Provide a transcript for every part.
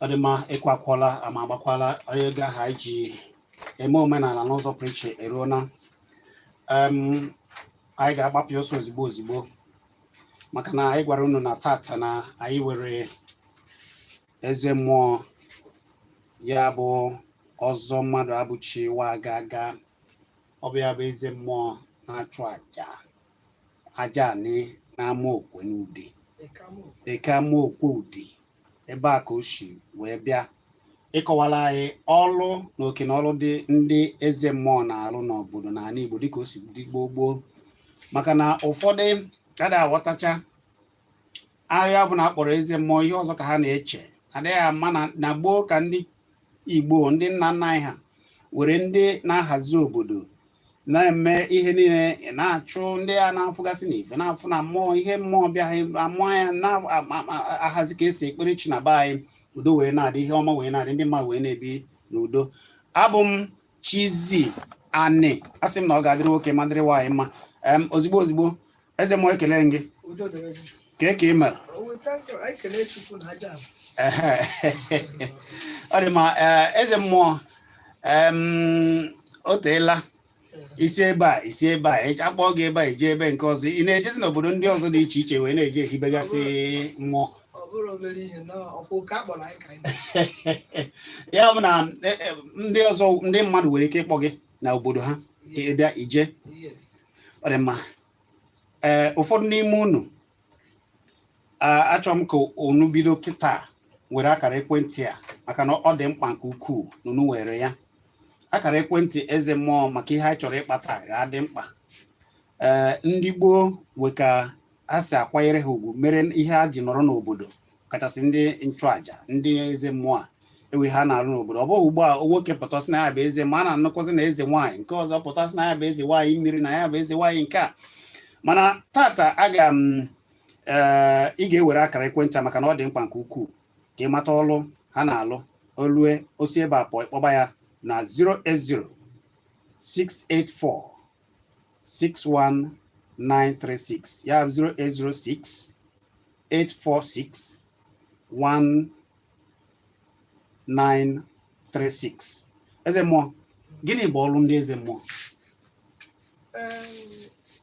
Adema ekwakwala amagbakwala ayega haji eme omenala n'ụzọ preach erona anyị ga-agbapụ ọsọ ozigbo maka na anyị gwara unu na tata na anyị were eze mmụọ ya bụ ọzọ mmadụ abụchi wa aga ọ bụ ya bụ eze mmụọ na-achụ aja ni na-ama okwe n'ụdị eke ama okwe ụdị ebe a ka o si wee bịa ịkọwala anyị ọlụ na oke na ọlụ dị ndị eze mmụọ na-alụ n'obodo na ala Igbo dịka o si dị gboo maka na ụfọdụ kada aghọtacha ahịa bụ na akpọrọ eze mmụọ ihe ọzọ ka ha na-eche adịghị ama na gboo ka ndị Igbo ndị nna nna anyị ha were ndị na-ahazi obodo na-eme ihe niile na-achụ ndị a na-afụgasị n'ife na-afụ na mmụọ ihe mmụọ bịa amụọ ya na-ahazi ka esi ekpere chi na be anyị udo wee na-adị ihe ọma wee na-adị ndị mmadụ wee na-ebi n'udo. Abụ m Chizi Ani, asị m na ọ ga-adịrị nwoke ma dịrị nwaanyị mma. Ozigbo eze mmụọ ekele gị ka ị mere ọ dị ma eze mmụọ o teela isi ebe a akpọọ gị ebe a ije ebe nke ọzọ ị na-ejezi n'obodo ndị ọzọ dị iche iche wee na-eje ehibegasị mmụọ ya bụ na ndị ọzọ ndị mmadụ nwere ike ịkpọ gị na obodo ha ka ị bịa ije ọ dị mma. Ụfọdụ n'ime unu achọrọ m ka unu bido kịta were akara ekwentị a maka na ọ dị mkpa nke ukwuu na unu were ya. Akara ekwentị eze mmụọ maka ihe anyị chọrọ ịkpata ga-adị mkpa. Ndị gboo nwe ka a si akwanyere ha ugwu mere ihe ha ji nọrọ n'obodo kachasị ndị nchụaja ndị eze mmụọ a enwe ha na-arụ n'obodo. Ọ bụghị ugbu a nwoke pụtasị na ya bụ eze ma a na-anụkwazị na eze nwaanyị nke ọzọ pụtasị na ya bụ eze nwaanyị mmiri na ya bụ eze nwaanyị nke a. Mana tata aga m ị ga-ewere akara ekwentị maka na ọ dị mkpa nke ukwuu ka ị mata ọlụ ha na-alụ olue osi ebe a pụọ ịkpọba ya na 08068461936 ya 08068461936. Eze mmụọ, gịnị bụ ọlụ ndị eze mmụọ?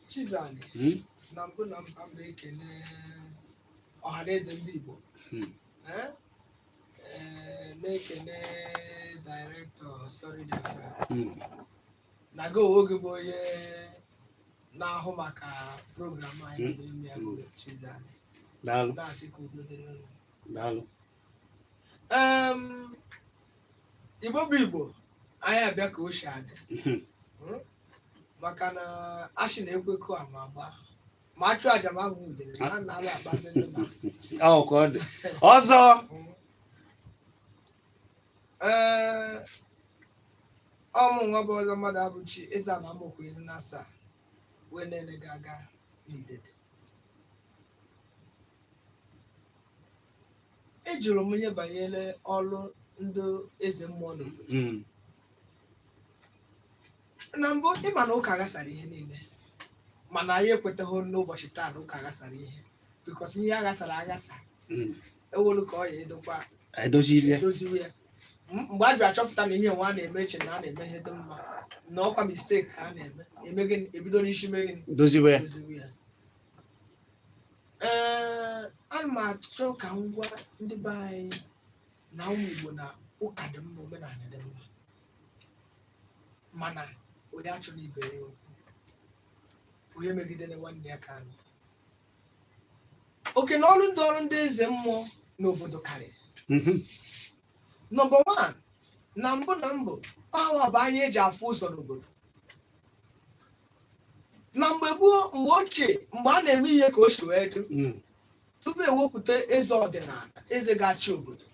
Chizani na mbụ na mbụ ekene ọhaneze ndị Igbo na-ekene directọ Solid FM na go oge bụ onye na-ahụ maka program anyị na-eme ya bụ Chizani. Daalụ. Na-asị ka udo dịrị unu. Daalụ. Igbo bụ Igbo anyị abịa ka o si adị maka na achị na-ekwekọ ama agba ma achụ aja ma agwụ udere na na-alụ agba ndị ọzọ ọmụ nwa bụ ọzọ mmadụ abụchi eze na amokwu ezi na asaa wee na-ele gị aga n'idede. Ejụrụ m ihe banyere ọrụ ndị eze mmụọ n'obodo. Na mbụ ịma na ụka aghasara ihe niile mana anyị ekwetaghị n'ụbọchị taa na ụka aghasara ihe bikọs ihe aghasara aghasa ewelu ka ọ ya edoziwe ya mgbe a bịa achọpụta na ihe nwa a na-eme eche na a na-eme ihe dị mma na ọkwa mistake ka a na-eme gịnị ebido n'isi mee gịnị doziwe ya. Ana m achọ ka m gwa ndị be anyị na ụmụ Igbo na ụka dị mma omenala dị mma mana onye achọrọ ibe ya okwu onye megidere nwanne ya ka anyị oke na ọrụ ndị eze mmụọ n'obodo karịrị. Number one, na mbụ ọwa bụ anya eji afụ ụzọ n'obodo. Na mgbe gboo, mgbe ochie, mgbe a na-eme ihe ka o si wee dị, tupu ewepụta eze ọdịnala, eze ga-achị obodo,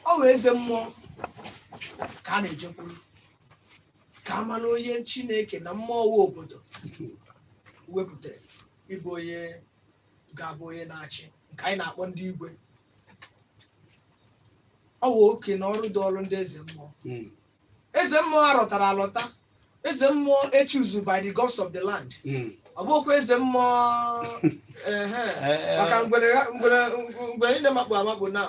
ọ bụ eze mmụọ ka a na-ejekwuru ka a mara onye Chineke na mmụọ nwe obodo wepụtara ịbụ onye ga-abụ onye na-achị, nke anyị na-akpọ ndị igwe. Ọ bụ oke na ọrụ dị ọrụ ndị eze mmụọ. Eze mmụọ arọtara alọta, eze mmụọ echuzu by the gods of the land. Ọ bụkwa eze mmụọ maka ngwere ndị makpu amakpu na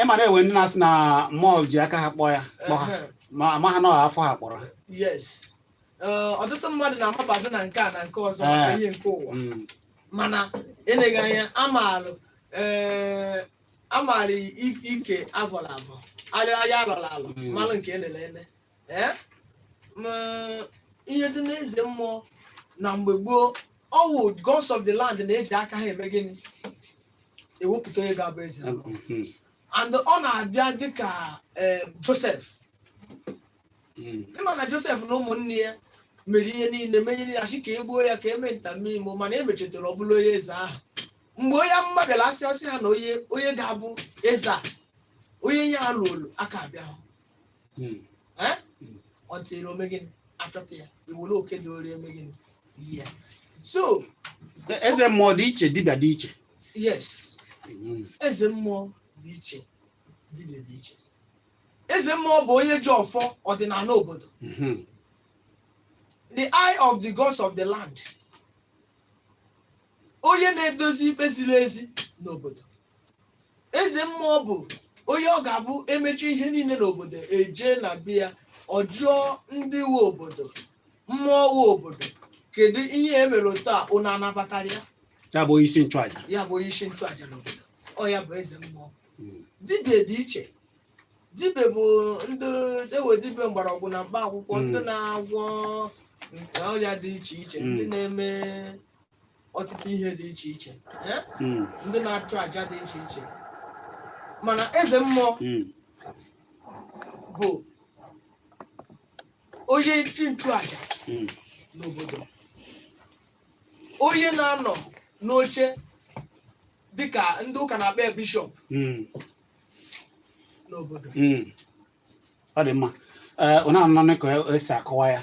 ịmara ewe ndị na-asị na mmụọ ji aka ha kpọọ ya ma ha na afọ ha kpọrọ. Yes, ọtụtụ mmadụ na-amabazi na nke a na nke ọzọ maka ihe nke ụwa, mana eleghị anya amaara ike avọrọ avọ anya alọrọ alọ malụ nke elele ihe dị n'eze mmụọ na mgbe gboo. Ọwụ gods of the land na-eji aka ha eme gịnị? Ewepụta onye ga-abụ eze mmụọ. And ọ na-abịa dịka Joseph. Ịma na Joseph na ụmụnne ya mere ihe niile menye niile achị ka e gbuo ya ka eme ntamimo, mana emechetara ọ bụla onye eze ahụ. Mgbe onye amụma bịara asị ọsị ha na onye ga-abụ eze a, onye ya alụ olu aka abịa hụ ọ tiri omegịnị achọta ya ewere oke dị ori emegịnị ihe ya. So eze mmụọ dị iche, dibịa dị iche. Yes, eze mmụọ dị iche, dibịa dị iche. Eze mmụọ bụ onye ji ọfọ ọdịnala obodo, the eye of the gods of the land, onye na-edozi ikpe ziri ezi n'obodo. Eze mmụọ bụ onye ọ ga-abụ emechi ihe niile n'obodo, eje na bịa ọ jụọ ndị nwe obodo, mmụọ nwe obodo, kedu ihe emere taa unu anabatara ya? Ya bụ isi nchụaja. Ya bụ isi nchụaja n'obodo. Ọ ya bụ eze mmụọ. Dibịa dị iche. Dibịa bụ ndị ewe dibịa mgbọrọgwụ na mkpa akwụkwọ, ndị na-agwọ ọrịa dị iche iche, ndị na-eme ọtụtụ ihe dị iche iche, ndị na-achụ aja dị iche iche. Mana eze mmụọ bụ onye nchụaja n'obodo, onye na-anọ n'oche dịka ndị ụka na-akpọ bishọp n'obodo. Ọ dị mma. Ụna anọ ka esi akọwa ya,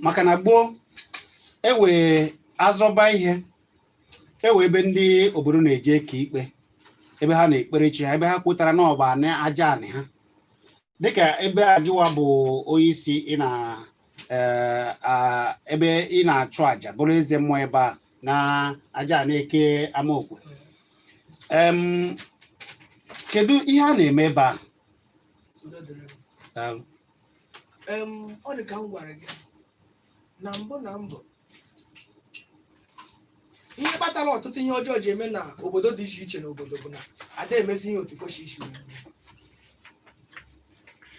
maka na gboo ewe azọba ihe, ewe ebe ndị obodo na-eje ka ikpe, ebe ha na-ekpere chi ha, ebe ha kwetara na ọba aja anị ha, dịka ebe agịwa bụ onye isi ebe ị na-achụ aja bụrụ eze mmụọ ebe a na aja na-eke amaokwe. Kedu ihe a na-eme ebe a? Ọ dị ka m gwara gị na mbụ ihe kpatara ọtụtụ ihe ọjọọ ji eme na obodo dị iche iche n'obodo bụ na ada emezi ihe otu kwesịrị isi wee.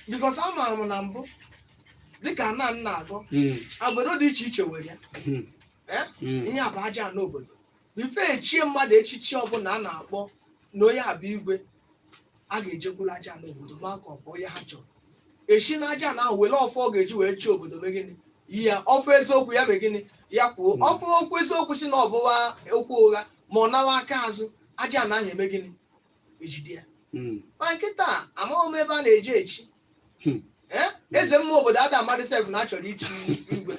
Because amaara m na mbụ dịka nna agụ obodo dị iche iche were ya ihe a bụ aja n'obodo. Ife echie mmadụ echichi ọbụla a na-akpọ na onye abụ igwe, a ga-ejekwuru aja n'obodo ma ka ọ bụ onye ha chọrọ. Echi na aja na ahụ were ọfọ ọ ga-eji wee chi obodo megịnị ya ọfọ eziokwu ya megịnị ya kwuo ọfọ okwu eziokwu si na ọbụwa okwu ụgha ma ọ nawa aka azụ, aja na ahụ eme gịnị ejide ya. Ma nkịta amaghị m ebe a na-eje echi eze mmụọ obodo ada amadị sef na achọrọ ichi igwe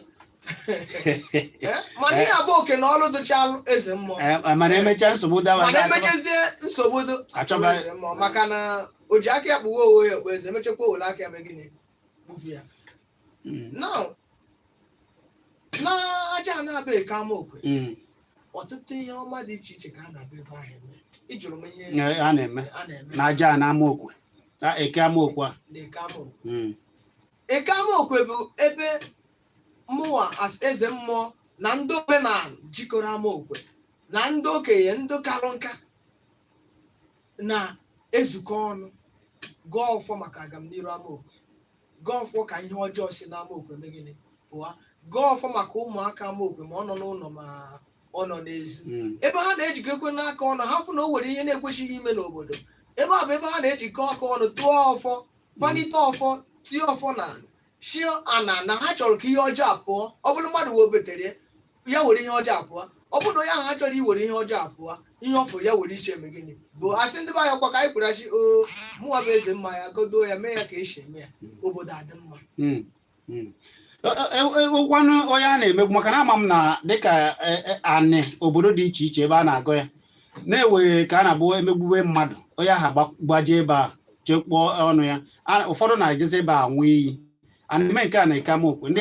mana ihe abụ oke na ọrụ dụchalụ eze mmụọ, mana emecha nsogbu mana emechazie nsogbu eze mmụọ, maka na o ji aka ya kpụwa owe ya okpu eze emechakwa owele aka eme gịnị bufu ya. Na aja na-abụ eke amaokwe, ọtụtụ ihe ọma dị iche iche ka a na-abụ ebe ahụ eme. Ịjụrụ m ihe a na-eme na aja na amaokwe, eke amaokwe a na eke amaokwe. Eke amaokwe bụ ebe mụwa as eze mmụọ na ndị omenala jikọrọ amaokwe na ndị okenye ndị karụ nka na-ezukọ ọnụ gụọ ọfọ maka agamniru amaokwe, gụọ ọfọ ka ihe ọjọọ si na amaokwe megịnị pụọ, gụọ ọfọ maka ụmụaka amaokwe ma ọ nọ n'ụlọ ma ọ nọ n'ezi, ebe ha na-ejikọkwe n'aka ọnụ ha fụ na o nwere ihe na-ekwesịghị ime n'obodo, ebe a bụ ebe ha na-ejikọ aka ọnụ tụọ ọfọ kpalite ọfọ tie ọfọ na shi ana na ha chọrọ ka ihe ọjọọ pụọ ọ bụrụ mmadụ wee betere ya were ihe ọjọọ pụọ ọ bụrụ na onye ahụ ha chọrọ iwere ihe ọjọọ pụọ ihe ọfụ ya were iche eme gịnị bụ asị ndị be anya kwa ka anyị kwuru achị o mụnwa bụ eze mma ya godo ya mee ya ka esi eme ya obodo adị mma ụgwanụ onye a na-emegbu maka na ama m na dịka anị obodo dị iche iche ebe a na-agọ ya na-ewe ka a na-abụ emegbube mmadụ onye ahụ gbajie ebe a chekpọọ ọnụ ya ụfọdụ na-ejezi ebe a nwụ iyi ana-eme nke a na-eke ama okwu ndị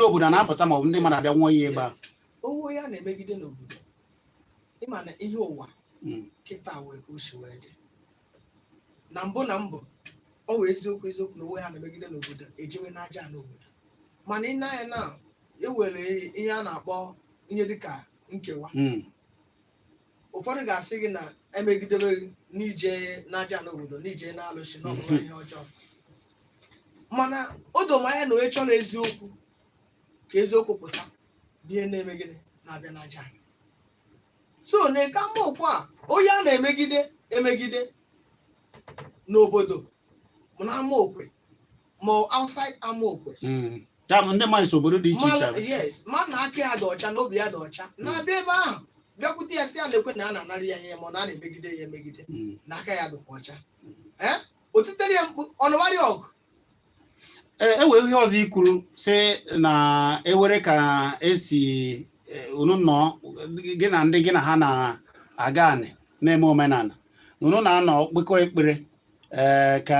obodo na-apụta ma ọ bụ ndị mmadụ abịa nwụọ iyi ebe a owo ya na-emegide n'obodo ịma na ihe ụwa kịta wee ka o si wee dị na mbụ ọ wee eziokwu na onwe ha na-emegide n'obodo ejewe n'aja n'obodo mana ị na-anya na ewere ihe a na-akpọ ihe dịka nkewa ụfọdụ ga-asị gị na emegidere n'ije n'aja n'obodo n'ije na-alụsi n'ọbụla ihe ọjọọ mana o domanya na onye chọrọ eziokwu ka eziokwu pụta ihe na-eme gịnị na-abịa n'aja so na-eke amaokwu a onye a na-emegide n'obodo na amaokwe ma outside amaokwe ndị mmadụ obodo dị iche iche yes ma na aka ya dị ọcha na obi ya dị ọcha na-abịa ebe ahụ bịakwute ya si ya na-ekwe na a na-anara ya ihe ma na a na-emegide ya emegide na aka ya dịkwa ọcha otitere ya mkpu ọnụwarị ọgụ enwere ihe ọzọ ikwuru si na ewere ka esi unu nọ gị na ndị gị na ha na-aga anị na-eme omenala unu na-anọ kpekọ ekpere ka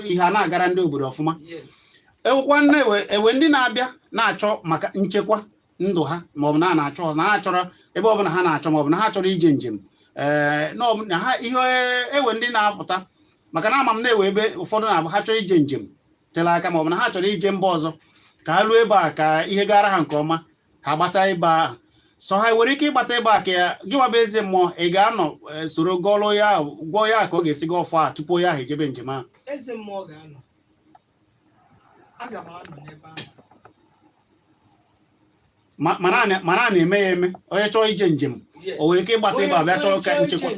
ihe a na-agara ndị obodo ọfụma ewekwa ewe ndị na-abịa na-achọ maka nchekwa ndụ ha maọbụ na na-achọ na ha chọrọ ebe ọbụla ha na-achọ maọbụ na ha chọrọ ije njem na ha ihe ewe ndị na-apụta maka na ama m na-ewe ebe ụfọdụ na-abụ ha chọrọ ije njem tere aka maọbụ na ha chọrọ ije mba ọzọ ka ha ruo ebe a ka ihe gara ha nke ọma ha gbata ebe ahụ sọ ha nwere ike ịgbata ebe a ka ya gị nwaba eze mmụọ ị ga-anọ soro gọlụ ya gwọọ ya ka ọ ga-esi gị ọfọ a tupu ya ahụ ejebe njem ahụ eze mmụọ ga-anọ aga m anọ n'ebe ahụ mana a na-eme ya eme onye chọọ ije njem o nwere ike ịgbata ebe a bịa chọọ ka nchekwa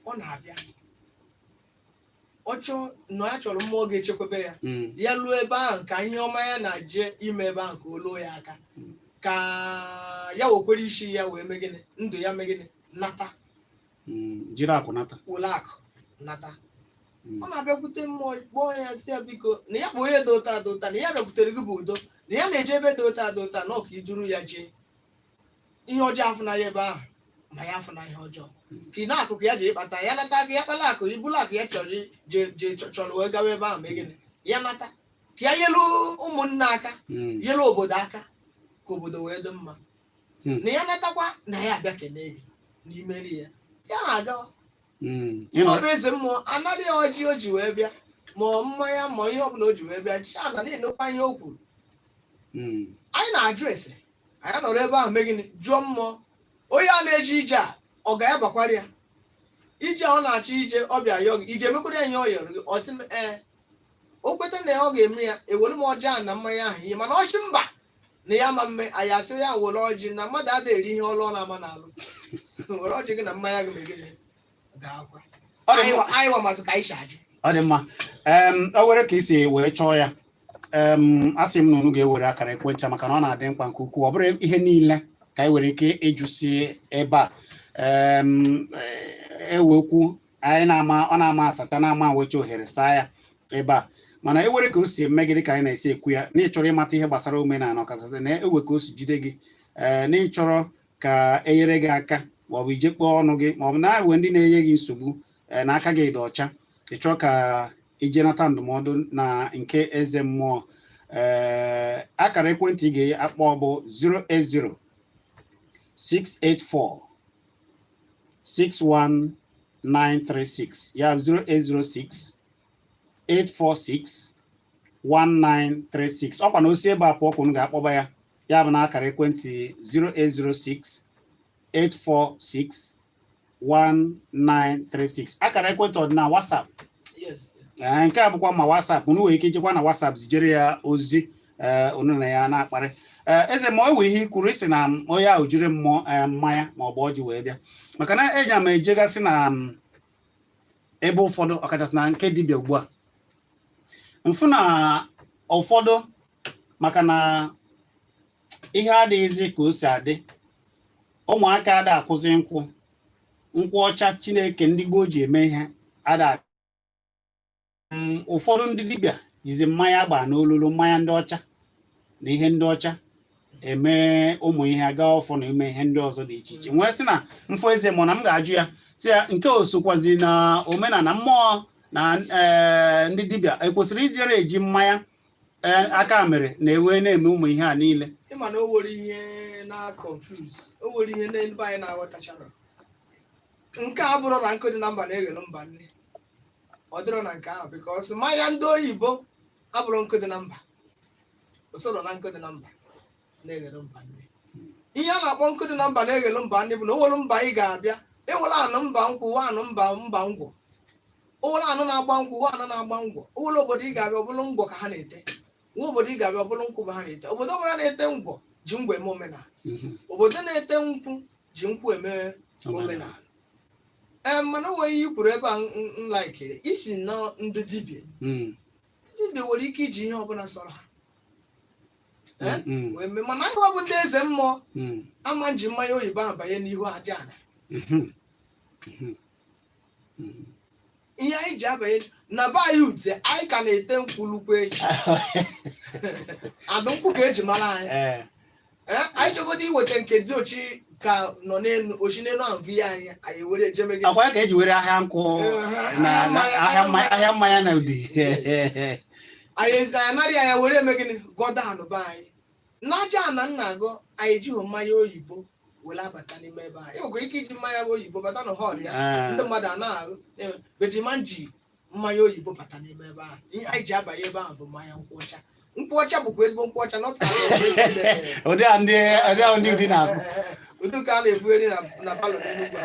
ọ na-abịa na ya chọrọ mmụọ ga-echekwebe ya ya luo ebe ahụ ka ihe ọma ya na-je ime ebe ahụ ka o loo ya aka ka ya wekwere isi ya wee megịnị ndụ ya megịnị nata jiri akụ nata were akụ nata ọ na-abịakwute mmụọ kpọọ ya si ya biko na ya bụ onye dị ụta na ya bịakwutere gị bụ udo na ya na-eje ebe dị ụta na ọka iduru ya jee ihe ọjọọ afụna ya ebe ahụ ma ya afụna ihe ọjọọ ka ị na-akụkụ ya ji ịkpata ya nata aka ya kpala akụ ibulu akụ ya chọrọ wee gawa ebe ahụ megịnị ya nata ka ya nyelu ụmụnne aka nyelu obodo aka ka obodo wee dị mma na ya natakwa na ya abịa kelee gị n'imeri ya agawa ọ bụ eze mmụọ anaghị ya ọjị o ji wee bịa ma mmanya ma ihe ọbụla o ji wee bịa ana na-enokwa ihe o kwuru anyị na-ajụ ese anyị nọrọ ebe ahụ megịnị jụọ mmụọ onye a na-eje ije a ọ ga-abakwara ya ije ọ na-achọ ije ọbịa yọọ gị ị ga-emekwara ya ihe ọ yọrọ gị ọsị m o kweta na ọ ga-eme ya ewere m ọjị ahụ na mmanya ahụ ihe mana ọchị mba na ya ma mme anyị asị ya were ọjị na mmadụ adịghị eri ihe ọlụ ọ na-ama n'alụ were ọjị gị na mmanya gị megịnị ga-akwa anyị wa mazị ka anyị si ajụ ọ dị mma o were ka isi wee chọọ ya asị m na unu ga-ewere akara ekwentị maka na ọ na-adị mkpa nke ukwuu ọ bụrụ ihe niile ka anyị nwere ike ịjụsi ebe a ewekwu anyị ọ na-ama asata na-ama nwecha ohere saa ya ebe a mana ewere ka o si eme gị dị ka anyị na-esi ekwu ya na ịchọrọ ịmata ihe gbasara omenala ọkachasị na ewe ka o si jide gị na ịchọrọ ka enyere gị aka maọbụ ijekpọọ ọnụ gị maọbụ na-ewe ndị na-enye gị nsogbu n'aka gị dị ọcha ịchọọ ka ije nata ndụmọdụ na nke eze mmụọ akara ekwentị ị ga-akpọ bụ 080 684 61936 ya 0806 846 1936 ọkwa na osi ebe a pụọ ka unu ga-akpọba ya ya bụ na akara ekwentị 0806 846 1936 akara ekwentị ọdịna WhatsApp nke a bụkwa ma WhatsApp unu nwere ike ijekwa na WhatsApp zijere ya ozi unu na ya na-akparị eze ma ọ wee ihe ikwuru isi na onye ahụ jiri mmanya ma ọ bụ ọjị wee bịa maka na eji ama ejegasị na ebe ụfọdụ ọkachasị na nke dibịa ugbu a mfụ na ụfọdụ maka na ihe adịghịzi ka o si adị ụmụaka ada akụzi nkwụ ọcha Chineke ndị gboo ji eme ihe ada ụfọdụ ndị dibịa jizi mmanya gbaa n'olulu mmanya ndị ọcha na ihe ndị ọcha eme ụmụ ihe aga ọfọ na eme ihe ndị ọzọ dị iche iche nwee sị na mfọ eze mụ na m ga-ajụ ya si ya nke osokwazi na omenala mmụọ na ndị dibịa ekwesịrị ijere eji mmanya aka mere na-ewe na-eme ụmụ ihe a niile ịma na o nwere ihe na confuse o nwere ihe n'ebe anyị na-aghọtachara nke a bụrụ na nkụ dị na mba na-eghelu mba nne ọ dịrọ na nke ahụ because mmanya ndị oyibo abụrụ nkụ dị na mba usoro na nkụ dị na mba na-eghelu mba nne ihe a na-akpọ nkụ dị na mba na-eghelu mba nne bụ na o nwere mba anyị ga-abịa enwere anụ mba nkwụ wa anụ mba ngwọ onwere anụ na-agba nkwụ wa anụ na-agba ngwọ onwere obodo ị ga-abịa ọbụrụ ngwọ ka ha na-ete nwa obodo ị ga-abịa ọbụrụ nkwụ bụ ha na-ete obodo ọbụla na-ete ngwọ ji ngwọ eme omenala obodo na-ete nkwụ ji nkwụ eme omenala mana o nwere ihe i kwuru ebe a nlaikiri isi na ndị dibịa nwere ike iji ihe ọbụla sọrọ ha mana ihe ọ bụ ndị eze mmụọ ama ji mmanya oyibo ahụ banye n'ihu aja ala ihe anyị ji abanye na be anyị ute anyị ka na-ete nkwulukwu echi adụ nkwụ ka eji mara anyị anyị chọgodo iweta nke dị ochi ka nọ n'elu ochi n'elu ahụ vi anyị anyị were ejemegị akwa ya ka eji were ahịa nkwụ na ahịa mmanya na ụdị anyị anaghị anya were eme gịnị gọda ha n'ụba anyị n'aja na nna agụ anyị ejighị mmanya oyibo were abata n'ime ebe ahụ enwekwa ike iji mmanya oyibo bata na họl ya ndị mmadụ a na-ahụ bejima ji mmanya oyibo bata n'ime ebe ahụ ihe anyị ji abanye ebe ahụ bụ mmanya nkwụ ọcha nkwụ ọcha bụkwa ezigbo nkwụ ọcha ụdị dị na ụdị ka a na-ebugheri na palọ n'Enugwu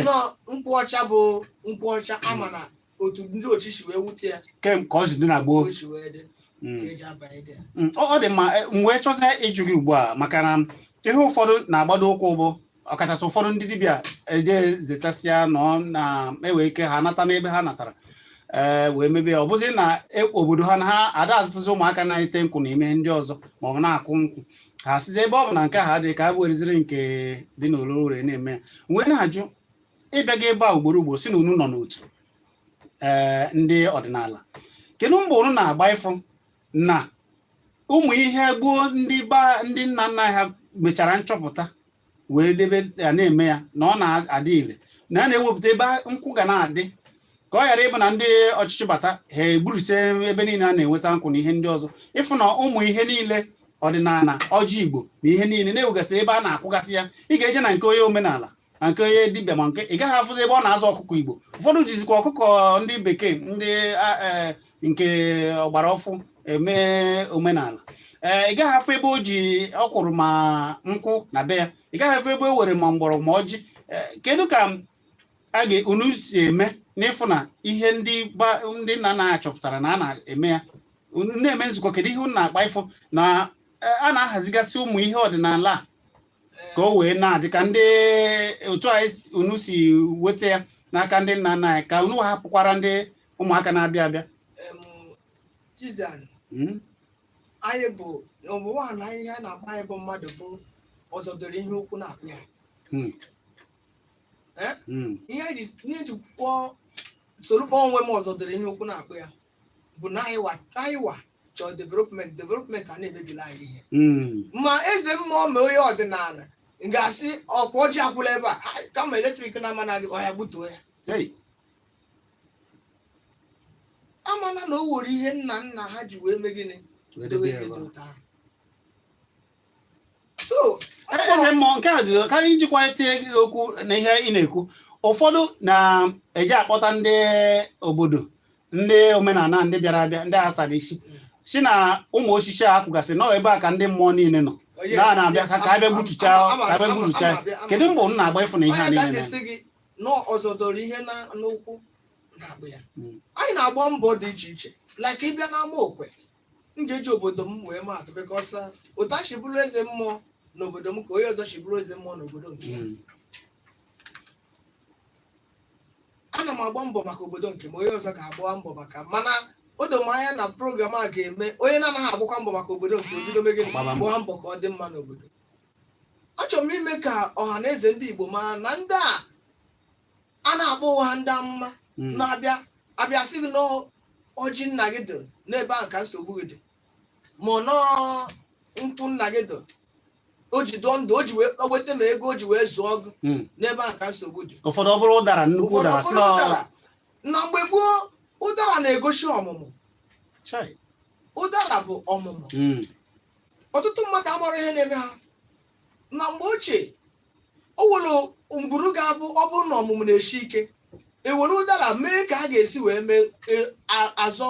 nọ nkwụ ọcha bụ nkwụ ọcha ama na otu ndị ochichi wee wute ya ka ọ si dị na gboo ọ dị mma m wee chọzie ịjụ gị ugbu a maka na ihe ụfọdụ na-agbado ụkwụ bụ ọkachasị ụfọdụ ndị dibịa eje zetasịa nọ na-ewe ike ha nata n'ebe ha natara wee mebie ọ bụzi na obodo ha na ha ada azụtụzi ụmụaka na-ete nkwụ na ime ndị ọzọ ma ọ bụ na-akụ nkwụ ha sizi ebe ọ bụ na nke ha dị ka ha wereziri nke dị n'olore na-eme ya wee na-ajụ ịbịa gị ebe a ugboro ugboro si na unu nọ n'otu ndị ọdịnala kedu mgbe unu na-agba ịfụ na ụmụ ihe gboo ndị nna nna ha mechara nchọpụta wee debe ya na-eme ya na ọ na-adị ile na a na-ewepụta ebe nkwụ ga na-adị ka ọ ghara ịbụ na ndị ọchịchị bata ha egburise ebe niile a na-enweta nkwụ na ihe ndị ọzọ ịfụ na ụmụ ihe niile ọdịnala ọjị Igbo na ihe niile na-ewegasị ebe a na-akwụgasị ya ị ga-eje na nke onye omenala na nke onye dibịa ma nke ị gaghị afụzi ebe ọ na-azụ ọkụkọ Igbo ụfọdụ jizikwa ọkụkọ ndị bekee ndị nke ọgbara ọfụ eme omenala ị gaghị afụ ebe o ji ọkwụrụ ma nkwụ na be ya ị gaghị afụ ebe o were ma mgbọrọgwụ ma ọjị kedu ka unu si eme n'ịfụ na ihe ndị nna na-achọpụtara na a na-eme ya unu na-eme nzukọ kedu ihe unu na-akpa ịfụ na a na-ahazigasị ụmụ ihe ọdịnala ka o wee na-adị ka ndị otu unu si weta ya n'aka ndị nna nna anyị ka unu hapụkwara ndị ụmụaka na-abịa abịa anyị bụ ọbụwa na ihe a na-akpa anyị bụ mmadụ bụ ọzọdoro ihe okwu na-akpụ ya ihe ji kwụọ soro kpọọ onwe m ọzọdoro ihe okwu na-akpụ ya bụ na anyị chọọ development a na-emebila anyị ihe ma eze mmụọ ma onye ọdịnala ga-asị ọkwa ọjị akwụla ebe a kama eletrik na-ama gị ọya gbutuo ya amana na o nwere ihe nna nna ha ji wee mee gịnị so eze mmụọ nke a dị ka anyị jikwa tinye gị okwu na ihe ị na-ekwu ụfọdụ na-eji akpọta ndị obodo ndị omenala ndị bịara abịa ndị asara isi si na ụmụ osisi a kwụgasị nọ ebe a ka ndị mmụọ niile nọ gaa na-abịa ka abịa gbutuchaa kedu mgbe unu na-agba ịfụ na ihe a niile ọzọdoro ihe n'ụkwụ na-agba ya anyị na-agba mbọ dị iche iche like ịbịa n'ama okwe m ga-eji obodo m wee maatụ because ụta si bụrụ eze mmụọ n'obodo m ka onye ọzọ si bụrụ eze mmụọ n'obodo nke ya ana m m agba mbọ maka obodo nke m onye ọzọ ga-agba mbọ maka mana o doo m anya na program a ga-eme onye na-anaghị agbakwa mbọ maka obodo nke obido megide gbaa mbọ ka ọ dị mma n'obodo. Achọrọ m ime ka ọha na eze ndị Igbo mara na ndị a na-akpọ ụha ndị amụma na-abịa sị gị n'ọjị nna gị dị n'ebe ahụ ka nsogbu gị dị ma nọọ nkwụ nna gị dị o ji dụọ ndụ o ji wee weta ma ego o ji wee zụọ ọgụ n'ebe ahụ ka nsogbu dị. Ụfọdụ ọ bụrụ ụdara nnukwu ụdara na mgbe gboo ụdara na-egosi ọmụmụ. Ụdara bụ ọmụmụ. Ọtụtụ mmadụ amara ihe na-eme ha na mgbe ochie o were ngwuru ga-abụ ọ bụrụ na ọmụmụ na-eshi ike ewere ụdara mee ka a ga-esi wee mee azọ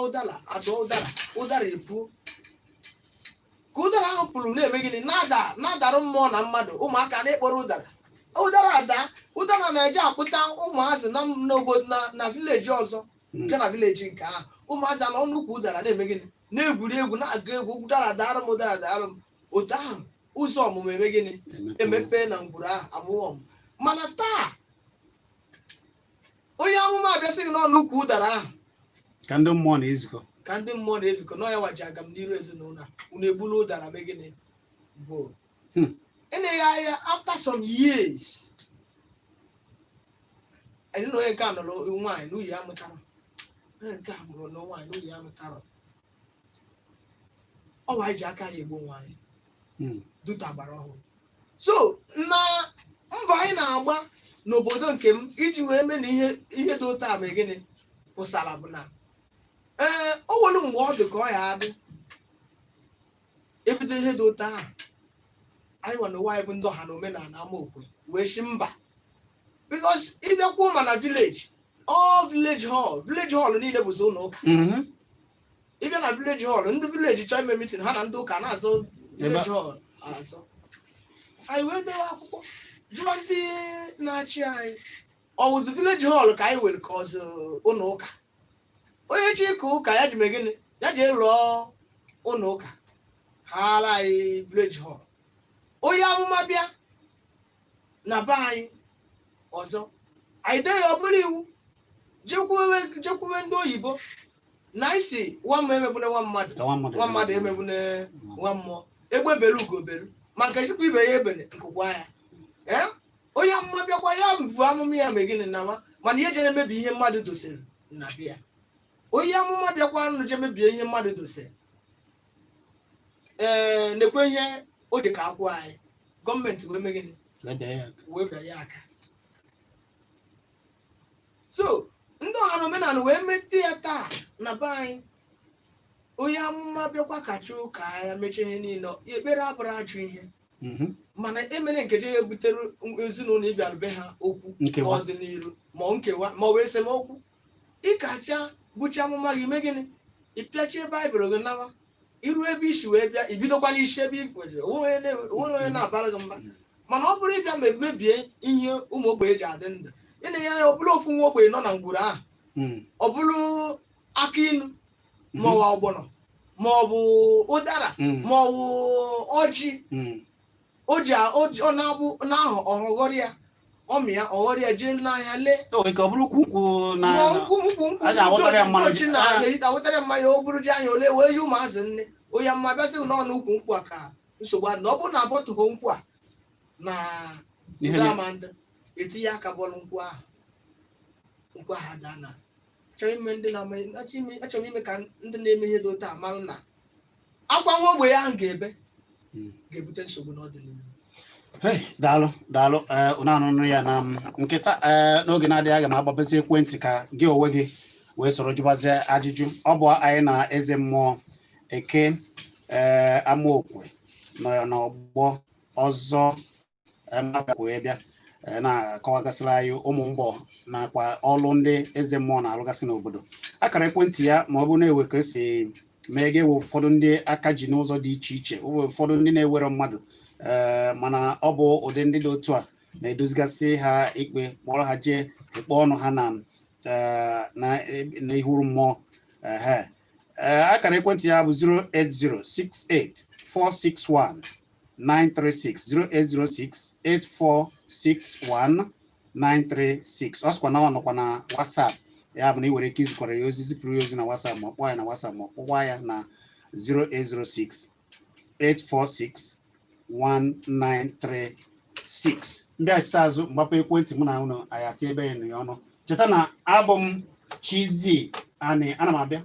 ụdara epuo ka ụdara ahụ pụrụ na-eme gịnị na-adarụ mmụọ na mmadụ. Ụmụaka na-ekpọrọ ụdara na-eje akpụta ụmụazị n'obodo na vileji ọzọ nke na vileji nke ahụ ụmụazị na nnukwu ụdara na-eme gịnị na-egwuri egwu na-aga egwu ụdara darụ m otu ahụ ụzọ ọmụmụ eme gịnị emepe na ngwuru ahụ amụọ m. Mana taa onye amụma abịasị gị n'ọnụ ukwu ụdara ahụ ka ndị mmụọ na-ezukọ n'ọya waji aga m n'iru ezinụlọ unu egbula ụdara mee gịnị bụ enyeghị anya after some years anyị na onye nke a nọrọ nwaanyị n'uyi ya mụtara onye nke a mụrụ nwaanyị n'uyi ya mụtara ọ wa ji aka ya egbu nwaanyị duta agbara ọhụrụ. So na mbọ anyị na-agba n'obodo nke m iji wee mee na ihe dị otu a ma gịnị pụsara bụ na o nwere mgbe ọ dị ka ọ ya adị ebido ihe dị otu ahụ anyị nwa na ụwa anyị bụ ndị ọha na omenala amaokwe wee shi mba because ịbịakwuo ma na village village hall niile bụzi ụlọ ụka. Ịbịa na village hall ndị village chọọ ime meeting ha na ndị ụka na-azọ village hall azọ. Anyị wee dewe akwụkwọ jụọ ndị na-achị anyị ọ wụzi village hall ka anyị were ka ọzọ ụlọ ụka. Onye chi ka ụka ya ji mee gịnị ya ji lụọ ụlọ ụka ha ala anyị village hall. Onye amụma bịa na be anyị ọzọ anyị dee ya ọ bụrụ iwu jekwuwe ndị oyibo na isi nwa mmụọ emegbune nwa mmadụ emegbune nwa mmụọ egbe belu ugo belu ma nke chukwu ibe ya ebene nkụkwa ya onye amụma bịakwa ya bụ amụma ya mee gịnị na mana ihe jere emebi ihe mmadụ dosere na bịa onye amụma bịakwa nụ je mebie ihe mmadụ dosere na-ekwe ihe o dị ka akwụ anyị gọọmenti wee mee gịnị wee bịa ya aka. So ndị ọha na omenala wee mete ya taa na be anyị onye amụma bịakwa kacha ụka ya mechie ihe niile ekpere abụrụ ajụ ihe mana emere nke je ebutere ezinụlọ ịbịara be ha okwu n'ọdịnihu ma nkewa ma ọ bụ esemokwu ịkacha bụcha amụma gị mee gịnị ịpịachie baịbụl gị nawa iru ebe isi wee bịa ibidokwa n'isi ebe i kwesịrị onye na-abara gị mba. Mana ọ bụrụ ịbịa ma mebie ihe ụmụ ogbenye ji adị ndụ ịna ya ọ bụrụ ofu nwa ogbenye nọ na ngwuru ahụ ọ bụrụ aka inu ma ọ bụ ọgbọnọ ma ọ bụ ụdara ma ọ bụ ọjị ọ na-abụ n'ahụ ọghọrọ ya ọmịa ọghọrọ ya jee n'ahịa lee wetara mmanya o bụrụ ji anya ole wee yi ụmụazị nne onye mma bịasị n'ọnụ ukwu nkwụ a ka nsogbu adị na ọ bụrụ na abọtụgo nkwụ a na ụdamandị etinye aka bọọlụ nkwụ ahụ daa na achọrọ ime ka ndị na-eme ihe dị otu a mara na akwa nwa ogbenye ahụ ga-ebute nsogbu n'ọdịnihu. daalụ ụnanụnụ ya na nkịta n'oge na-adịghị aga m agbapezi ekwentị ka gị onwe gị wee soro jụbazie ajụjụ. Ọ bụ anyị na eze mmụọ eke amaokwe na ọgbọ ọzọ wee bịa na-akọwagasịrị anyị ụmụ mbọ nakwa ọlụ ndị eze mmụọ na-alụgasị n'obodo. Akara ekwentị ya ma ọ bụ na-ewe ka esi mee ga-ewe ụfọdụ ndị aka ji n'ụzọ dị iche iche ụfọdụ ndị na-ewere mmadụ mana ọ bụ ụdị ndị dị otu a na-edozigasị ha ikpe kpọrọ ha jee ikpe ọnụ ha na ihuru mmụọ. Akara ekwentị ya bụ 08068461936 08068461936 936. Ọ sịkwa na ọ nọkwa na WhatsApp. Ya bụ na ị nwere ike izikọrọ ya ozi, zipụrụ ya ozi na WhatsApp ma kpọọ ya na WhatsApp ma kpọkwa ya na 0806 846 1936. Mbịachite azụ mgbapụ ekwentị mụ na unu anyị ati ebe ya ọnụ. Cheta na abụ m Chizzy ana m abịa.